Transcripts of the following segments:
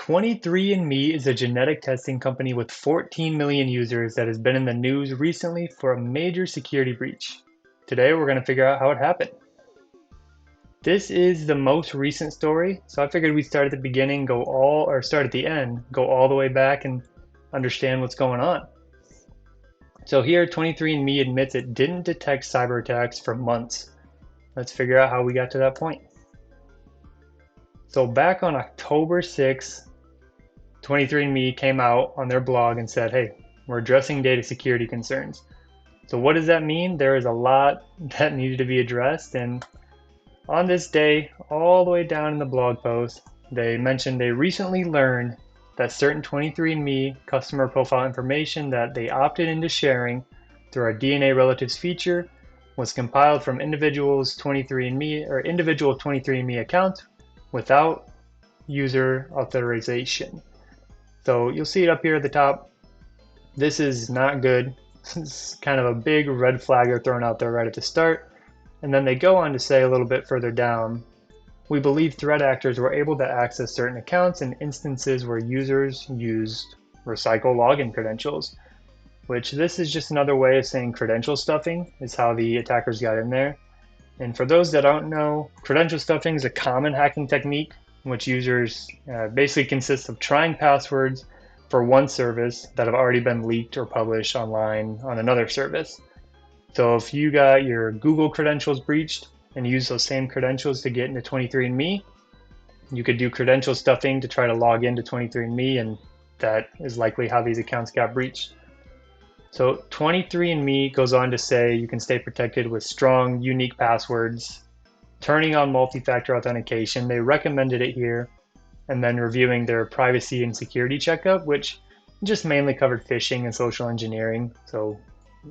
23andMe is a genetic testing company with 14 million users that has been in the news recently for a major security breach. Today, we're going to figure out how it happened. This is the most recent story, so I figured we'd start at the beginning, start at the end, go all the way back and understand what's going on. So here, 23andMe admits it didn't detect cyber attacks for months. Let's figure out how we got to that point. So back on October 6th, 23andMe came out on their blog and said, hey, we're addressing data security concerns. So what does that mean? There is a lot that needed to be addressed. And on this day, all the way down in the blog post, they mentioned they recently learned that certain 23andMe customer profile information that they opted into sharing through our DNA relatives feature was compiled from individual 23andMe accounts without user authorization. So you'll see it up here at the top. This is not good. It's kind of a big red flag they're throwing out there right at the start. And then they go on to say a little bit further down, we believe threat actors were able to access certain accounts in instances where users used recycle login credentials, which this is just another way of saying credential stuffing is how the attackers got in there. And for those that don't know, credential stuffing is a common hacking technique in which users basically consists of trying passwords for one service that have already been leaked or published online on another service. So if you got your Google credentials breached and use those same credentials to get into 23andMe, you could do credential stuffing to try to log into 23andMe, and that is likely how these accounts got breached. So 23andMe goes on to say you can stay protected with strong, unique passwords, turning on multi-factor authentication. They recommended it here, and then reviewing their privacy and security checkup, which just mainly covered phishing and social engineering, so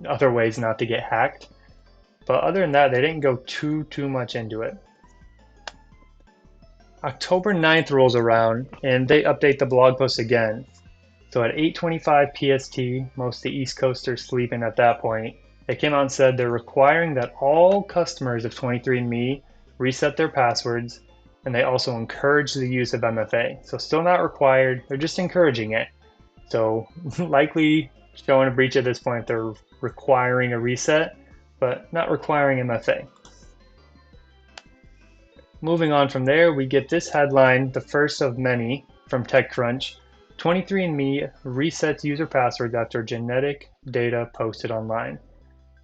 other ways not to get hacked. But other than that, they didn't go too much into it. October 9th rolls around, and they update the blog post again. So at 8:25 PST, most of the East Coasters sleeping at that point, they came out and said they're requiring that all customers of 23andMe reset their passwords, and they also encourage the use of MFA. So still not required, they're just encouraging it. So likely showing a breach at this point, they're requiring a reset, but not requiring MFA. Moving on from there, we get this headline, the first of many from TechCrunch. 23andMe resets user passwords after genetic data posted online.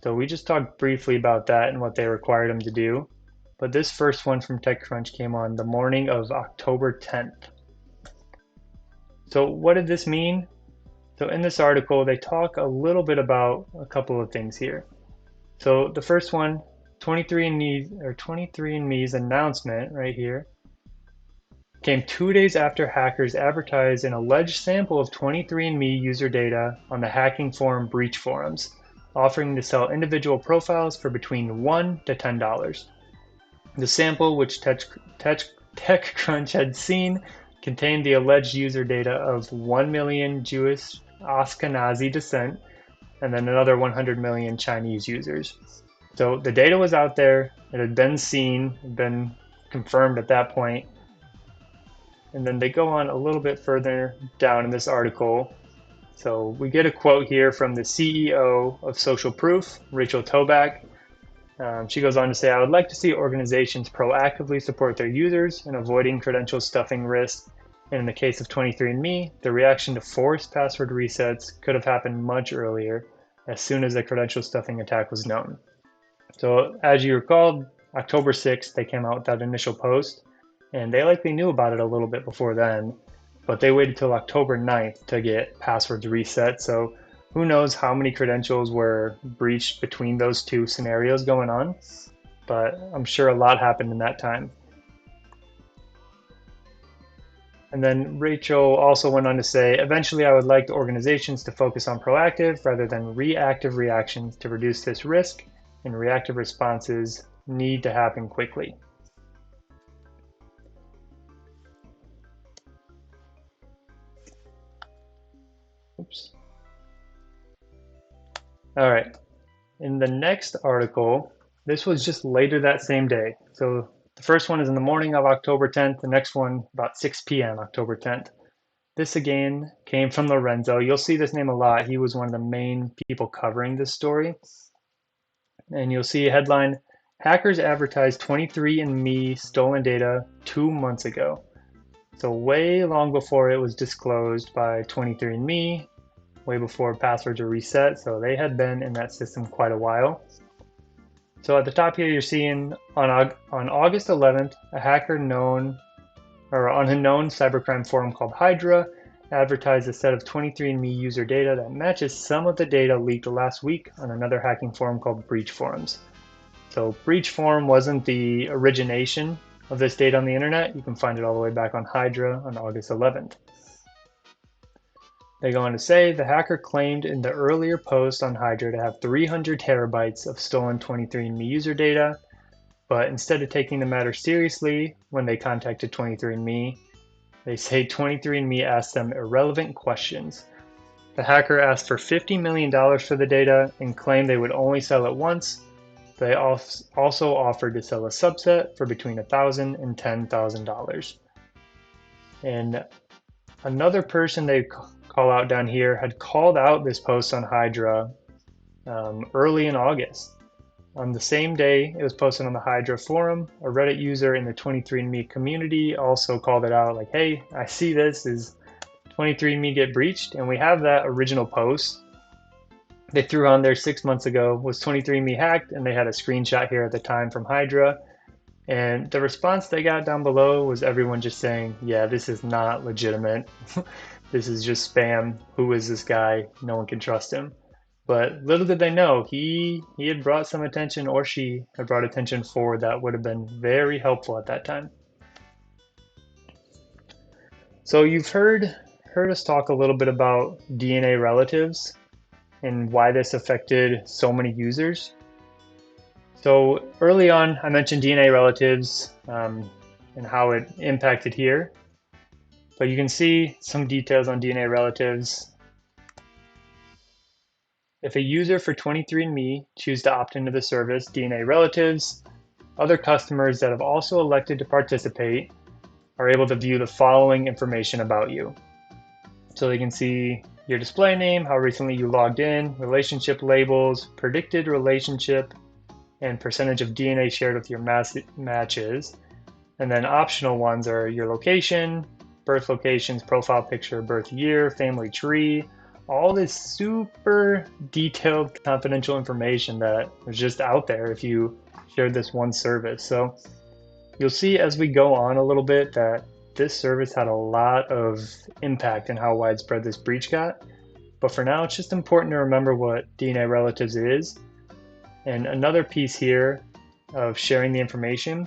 So we just talked briefly about that and what they required them to do. But this first one from TechCrunch came on the morning of October 10th. So what did this mean? So in this article, they talk a little bit about a couple of things here. So the first one, 23andMe's announcement right here came 2 days after hackers advertised an alleged sample of 23andMe user data on the hacking forum breach forums, offering to sell individual profiles for between $1 to $10. The sample, which TechCrunch had seen, contained the alleged user data of 1 million Jewish Ashkenazi descent and then another 100 million Chinese users. So the data was out there, it had been seen, been confirmed at that point. And then they go on a little bit further down in this article. So we get a quote here from the CEO of Social Proof, Rachel Toback. She goes on to say, I would like to see organizations proactively support their users in avoiding credential stuffing risks. And in the case of 23andMe, the reaction to forced password resets could have happened much earlier, as soon as the credential stuffing attack was known. So as you recall, October 6th, they came out with that initial post, and they likely knew about it a little bit before then, but they waited till October 9th to get passwords reset. So who knows how many credentials were breached between those two scenarios going on, but I'm sure a lot happened in that time. And then Rachel also went on to say, eventually I would like organizations to focus on proactive rather than reactive reactions to reduce this risk, and reactive responses need to happen quickly. Oops. All right. In the next article, this was just later that same day. So the first one is in the morning of October 10th, the next one about 6 p.m. October 10th. This again came from Lorenzo. You'll see this name a lot. He was one of the main people covering this story. And you'll see a headline, Hackers advertised 23andMe stolen data 2 months ago. So way long before it was disclosed by 23andMe, way before passwords were reset. So they had been in that system quite a while. So at the top here, you're seeing on August 11th, a hacker known or on a known cybercrime forum called Hydra advertised a set of 23andMe user data that matches some of the data leaked last week on another hacking forum called Breach Forums. So Breach Forum wasn't the origination of this data on the internet. You can find it all the way back on Hydra on August 11th. They go on to say the hacker claimed in the earlier post on Hydra to have 300 terabytes of stolen 23andMe user data, but instead of taking the matter seriously when they contacted 23andMe, they say 23andMe asked them irrelevant questions. The hacker asked for $50 million for the data and claimed they would only sell it once. They also offered to sell a subset for between $1,000 and $10,000. And another person they call out down here had called out this post on Hydra early in August. On the same day it was posted on the Hydra forum, a Reddit user in the 23andMe community also called it out like, hey, I see this, is 23andMe get breached? And we have that original post they threw on there 6 months ago. Was 23andMe hacked? And they had a screenshot here at the time from Hydra. And the response they got down below was everyone just saying, yeah, this is not legitimate. This is just spam. Who is this guy? No one can trust him. But little did they know, he had brought some attention, or she had brought attention forward that would have been very helpful at that time. So you've heard us talk a little bit about DNA relatives and why this affected so many users. So early on, I mentioned DNA relatives and how it impacted here. But you can see some details on DNA relatives. If a user for 23andMe choose to opt into the service, DNA relatives, other customers that have also elected to participate are able to view the following information about you. So they can see your display name, how recently you logged in, relationship labels, predicted relationship, and percentage of DNA shared with your matches. And then optional ones are your location, birth locations, profile picture, birth year, family tree, all this super detailed confidential information that was just out there if you shared this one service. So you'll see as we go on a little bit that this service had a lot of impact in how widespread this breach got. But for now, it's just important to remember what DNA relatives is. And another piece here of sharing the information,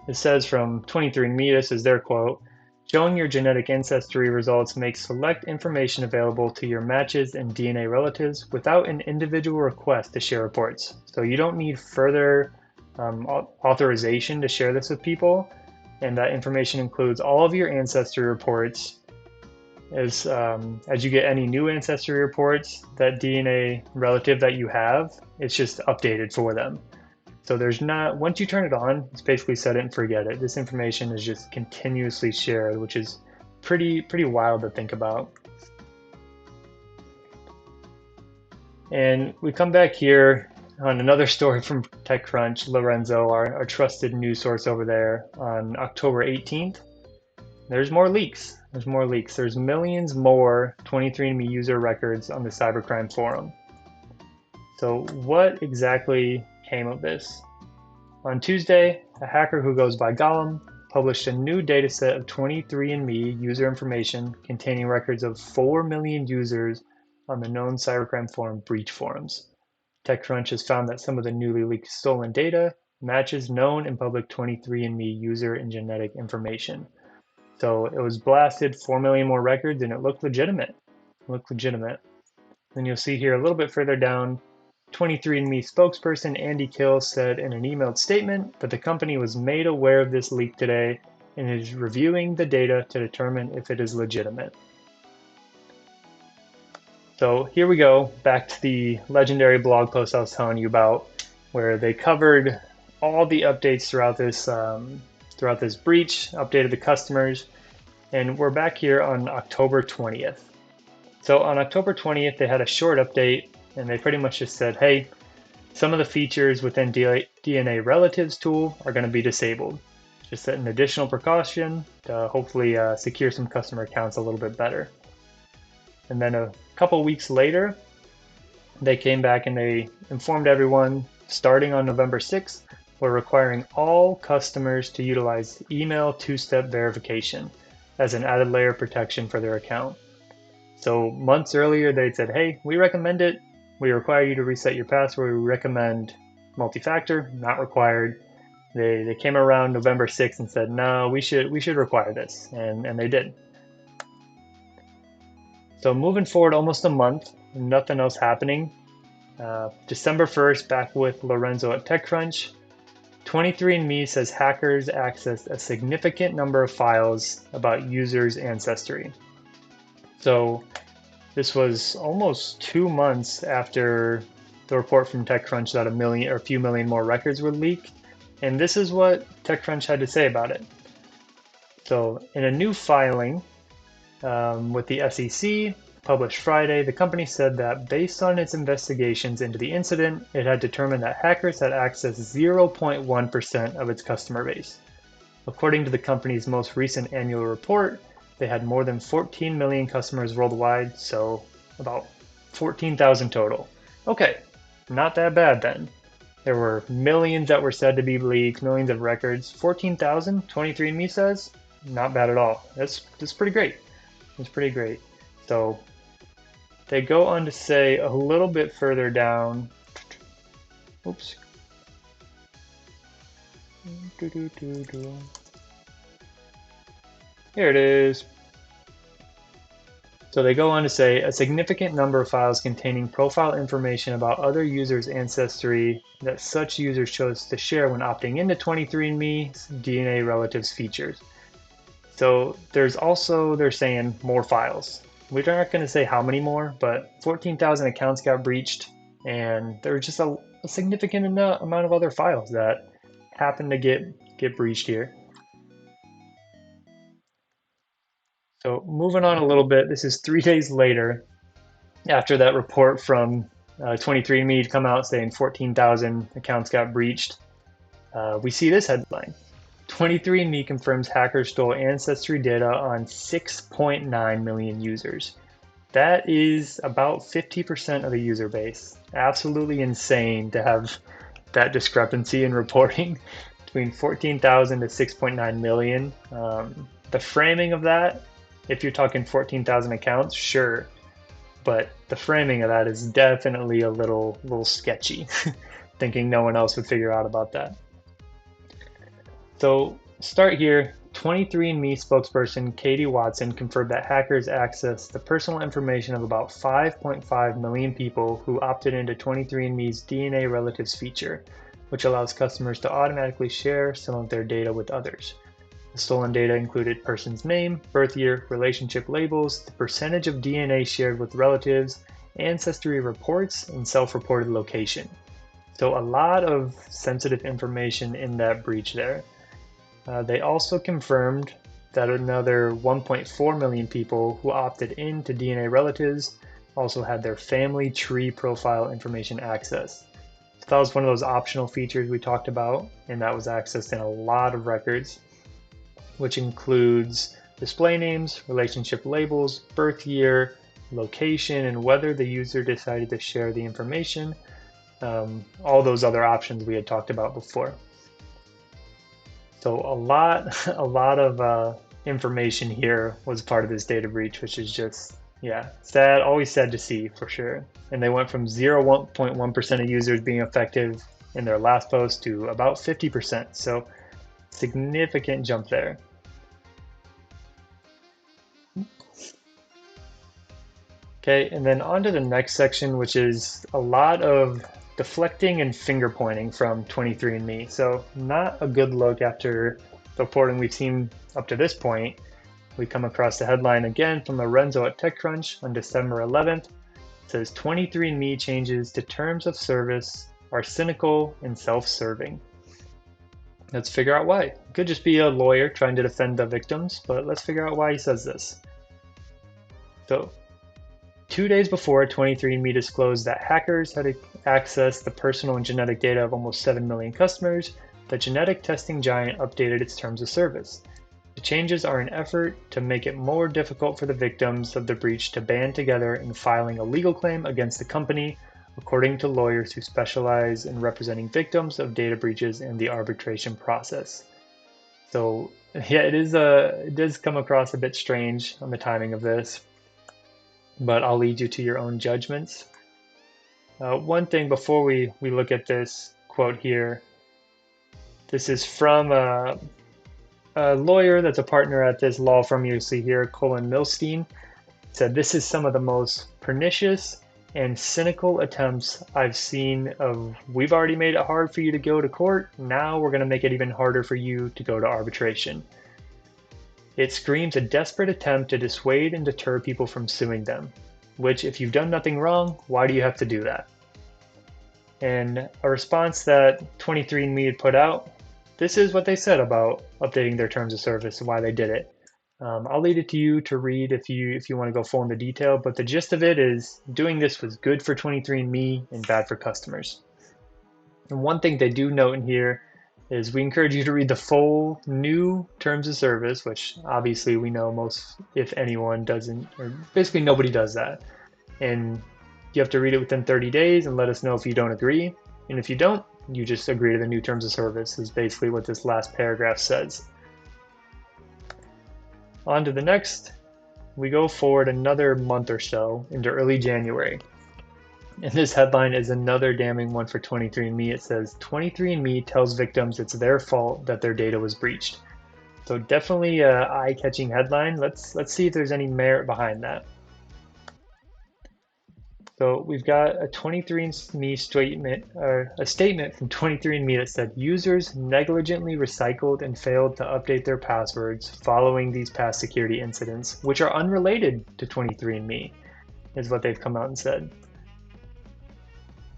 it says from 23andMe, this is their quote, showing your genetic ancestry results makes select information available to your matches and DNA relatives without an individual request to share reports. So you don't need further authorization to share this with people. And that information includes all of your ancestry reports. As you get any new ancestry reports, that DNA relative that you have, it's just updated for them. So there's not, once you turn it on, it's basically set it and forget it. This information is just continuously shared, which is pretty wild to think about. And we come back here on another story from TechCrunch. Lorenzo, our trusted news source over there, on October 18th. There's more leaks. There's millions more 23andMe user records on the cybercrime forum. So what exactly came of this? On Tuesday, a hacker who goes by Gollum published a new dataset of 23andMe user information containing records of 4 million users on the known cybercrime forum Breach Forums. TechCrunch has found that some of the newly leaked stolen data matches known and public 23andMe user and genetic information. So it was blasted 4 million more records and it looked legitimate. Then you'll see here a little bit further down, 23andMe spokesperson Andy Kill said in an emailed statement that the company was made aware of this leak today and is reviewing the data to determine if it is legitimate. So here we go, back to the legendary blog post I was telling you about, where they covered all the updates throughout this breach, updated the customers. And we're back here on October 20th. So on October 20th, they had a short update and they pretty much just said, hey, some of the features within DNA Relatives tool are going to be disabled. Just an additional precaution to hopefully secure some customer accounts a little bit better. And then a couple weeks later, they came back and they informed everyone, starting on November 6th, we're requiring all customers to utilize email two-step verification as an added layer of protection for their account. So months earlier, they said, hey, we recommend it. We require you to reset your password. We recommend multi-factor, not required. They came around November 6th and said, no, we should require this, and they did. So moving forward almost a month, nothing else happening. December 1st, back with Lorenzo at TechCrunch. 23andMe says hackers accessed a significant number of files about users' ancestry. So this was almost 2 months after the report from TechCrunch that a few million more records were leaked. And this is what TechCrunch had to say about it. So in a new filing with the SEC, published Friday, the company said that based on its investigations into the incident, it had determined that hackers had accessed 0.1% of its customer base. According to the company's most recent annual report, they had more than 14 million customers worldwide, so about 14,000 total. Okay, not that bad then. There were millions that were said to be leaked, millions of records. 14,000, 23andMe says? Not bad at all. That's pretty great. It's pretty great. So they go on to say a little bit further down. Oops. Here it is. So they go on to say a significant number of files containing profile information about other users' ancestry that such users chose to share when opting into 23andMe's DNA Relatives features. So there's also, they're saying, more files. We're not going to say how many more, but 14,000 accounts got breached, and there were just a significant amount of other files that happened to get breached here. So moving on a little bit, this is 3 days later after that report from 23andMe had come out saying 14,000 accounts got breached. We see this headline. 23andMe confirms hackers stole ancestry data on 6.9 million users. That is about 50% of the user base. Absolutely insane to have that discrepancy in reporting between 14,000 to 6.9 million. The framing of that, if you're talking 14,000 accounts, sure, but the framing of that is definitely a little sketchy. Thinking no one else would figure out about that. So start here. 23andMe spokesperson Katie Watson confirmed that hackers accessed the personal information of about 5.5 million people who opted into 23andMe's DNA Relatives feature, which allows customers to automatically share some of their data with others. The stolen data included person's name, birth year, relationship labels, the percentage of DNA shared with relatives, ancestry reports, and self-reported location. So a lot of sensitive information in that breach there. They also confirmed that another 1.4 million people who opted into DNA Relatives also had their family tree profile information accessed. So that was one of those optional features we talked about, and that was accessed in a lot of records, which includes display names, relationship labels, birth year, location, and whether the user decided to share the information. All those other options we had talked about before. So a lot of information here was part of this data breach, which is just, yeah, sad, always sad to see for sure. And they went from 0.1% of users being effective in their last post to about 50%. So significant jump there. Okay, and then on to the next section, which is a lot of deflecting and finger pointing from 23andMe. So not a good look after the reporting we've seen up to this point. We come across the headline again from Lorenzo at TechCrunch on December 11th. It says 23andMe changes to terms of service are cynical and self-serving. Let's figure out why. It could just be a lawyer trying to defend the victims, but let's figure out why he says this. So, 2 days before, 23andMe disclosed that hackers had accessed the personal and genetic data of almost 7 million customers, the genetic testing giant updated its terms of service. The changes are an effort to make it more difficult for the victims of the breach to band together in filing a legal claim against the company, according to lawyers who specialize in representing victims of data breaches in the arbitration process. So, yeah, it does come across a bit strange on the timing of this, but I'll lead you to your own judgments. One thing before we look at this quote here, this is from a lawyer that's a partner at this law firm you see here, Colin Milstein, said this is some of the most pernicious and cynical attempts I've seen of we've already made it hard for you to go to court, now we're going to make it even harder for you to go to arbitration. It screams a desperate attempt to dissuade and deter people from suing them, which if you've done nothing wrong, why do you have to do that? And a response that 23andMe had put out, this is what they said about updating their terms of service and why they did it. I'll leave it to you to read if you want to go full into detail, but the gist of it is doing this was good for 23andMe and bad for customers. And one thing they do note in here is we encourage you to read the full new terms of service, which obviously we know most, if anyone, doesn't, or basically nobody does that. And you have to read it within 30 days and let us know if you don't agree. And if you don't, you just agree to the new terms of service, is basically what this last paragraph says. On to the next, we go forward another month or so into early January. And this headline is another damning one for 23andMe. It says, 23andMe tells victims it's their fault that their data was breached. So definitely an eye-catching headline. Let's see if there's any merit behind that. So we've got a 23andMe statement, or a statement from 23andMe that said users negligently recycled and failed to update their passwords following these past security incidents, which are unrelated to 23andMe, is what they've come out and said.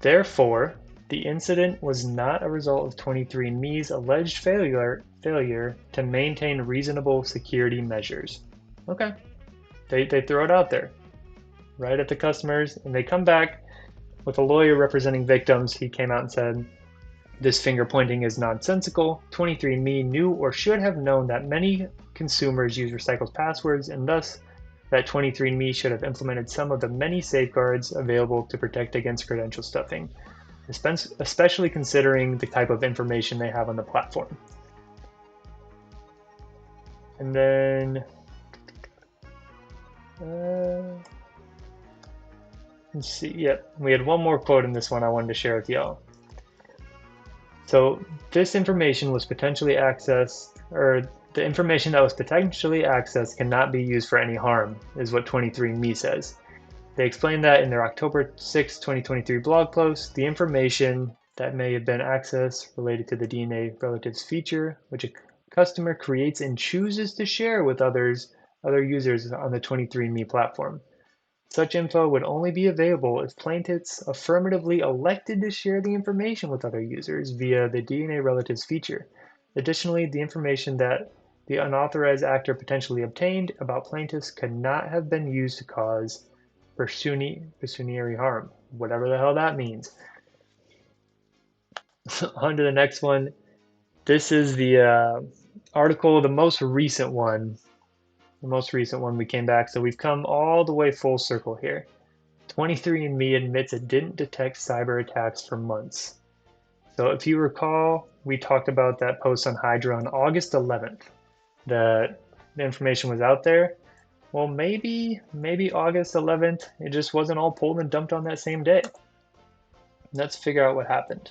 Therefore, the incident was not a result of 23andMe's alleged failure to maintain reasonable security measures. Okay, they throw it out there, right at the customers, and they come back with a lawyer representing victims. He came out and said, this finger pointing is nonsensical. 23andMe knew or should have known that many consumers use recycled passwords, and thus that 23andMe should have implemented some of the many safeguards available to protect against credential stuffing, especially considering the type of information they have on the platform. And then let's see. Yep, we had one more quote in this one I wanted to share with y'all. So this information was potentially accessed, or the information that was potentially accessed cannot be used for any harm, is what 23andMe says. They explained that in their October 6, 2023 blog post. The information that may have been accessed related to the DNA relatives feature, which a customer creates and chooses to share with other users on the 23andMe platform. Such info would only be available if plaintiffs affirmatively elected to share the information with other users via the DNA relatives feature. Additionally, the information that the unauthorized actor potentially obtained about plaintiffs could not have been used to cause pecuniary harm, whatever the hell that means. On to the next one. This is the article, the most recent one we came back. So we've come all the way full circle here. 23andMe admits it didn't detect cyber attacks for months. So if you recall, we talked about that post on Hydra on August 11th, that the information was out there. Well, maybe August 11th, it just wasn't all pulled and dumped on that same day. Let's figure out what happened.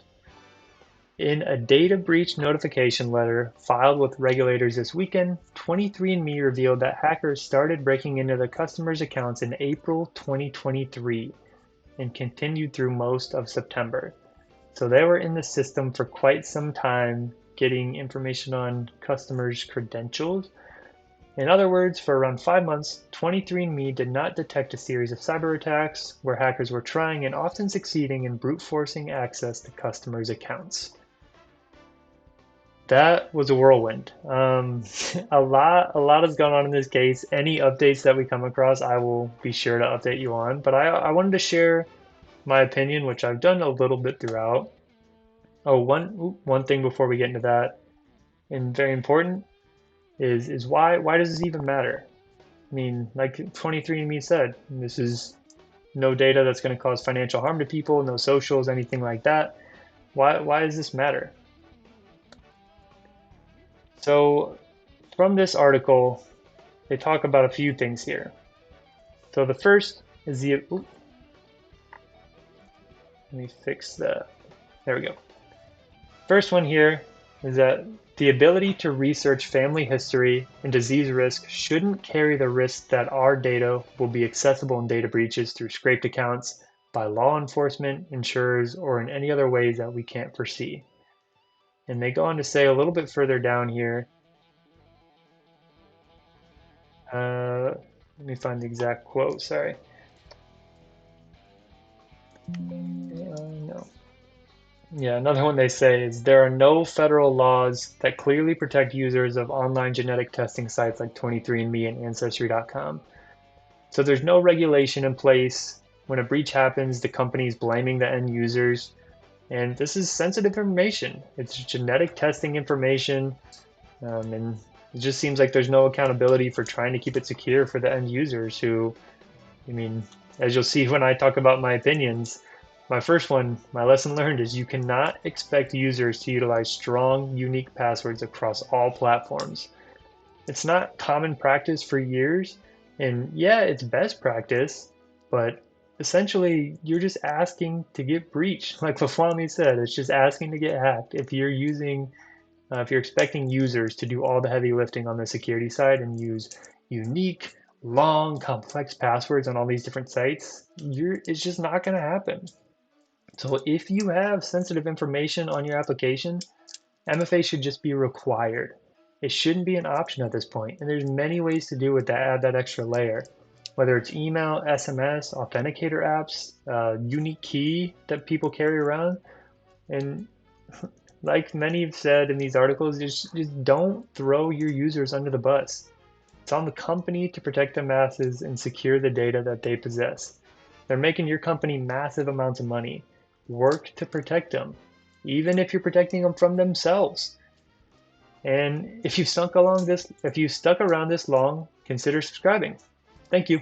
In a data breach notification letter filed with regulators this weekend, 23andMe revealed that hackers started breaking into the customers' accounts in April 2023 and continued through most of September. So they were in the system for quite some time, getting information on customers' credentials. In other words, for around 5 months, 23andMe did not detect a series of cyber attacks where hackers were trying and often succeeding in brute forcing access to customers' accounts. That was a whirlwind. A lot has gone on in this case. Any updates that we come across, I will be sure to update you on. But I wanted to share my opinion, which I've done a little bit throughout. Oh, one thing before we get into that, and very important, is why does this even matter? I mean, like 23andMe said, this is no data that's going to cause financial harm to people, no socials, anything like that. Why does this matter? So from this article, they talk about a few things here. So the first is let me fix that. There we go. First one here is that the ability to research family history and disease risk shouldn't carry the risk that our data will be accessible in data breaches through scraped accounts by law enforcement, insurers, or in any other ways that we can't foresee. And they go on to say a little bit further down here, let me find the exact quote, sorry. No. Yeah, another one they say is there are no federal laws that clearly protect users of online genetic testing sites like 23andMe and Ancestry.com. So there's no regulation in place. When a breach happens, the company's blaming the end users. And this is sensitive information. It's genetic testing information. And it just seems like there's no accountability for trying to keep it secure for the end users who, I mean, as you'll see when I talk about my opinions, my first one, my lesson learned is you cannot expect users to utilize strong, unique passwords across all platforms. It's not common practice for years, and yeah, it's best practice, but essentially you're just asking to get breached. Like Laflamme said, it's just asking to get hacked. If you're expecting users to do all the heavy lifting on the security side and use unique, long, complex passwords on all these different sites, it's just not going to happen. So if you have sensitive information on your application, MFA should just be required. It shouldn't be an option at this point. And there's many ways to do it that add that extra layer. Whether it's email, SMS, authenticator apps, unique key that people carry around. And like many have said in these articles, just don't throw your users under the bus. It's on the company to protect the masses and secure the data that they possess. They're making your company massive amounts of money. Work to protect them, even if you're protecting them from themselves. And if you've stuck around this long, consider subscribing. Thank you.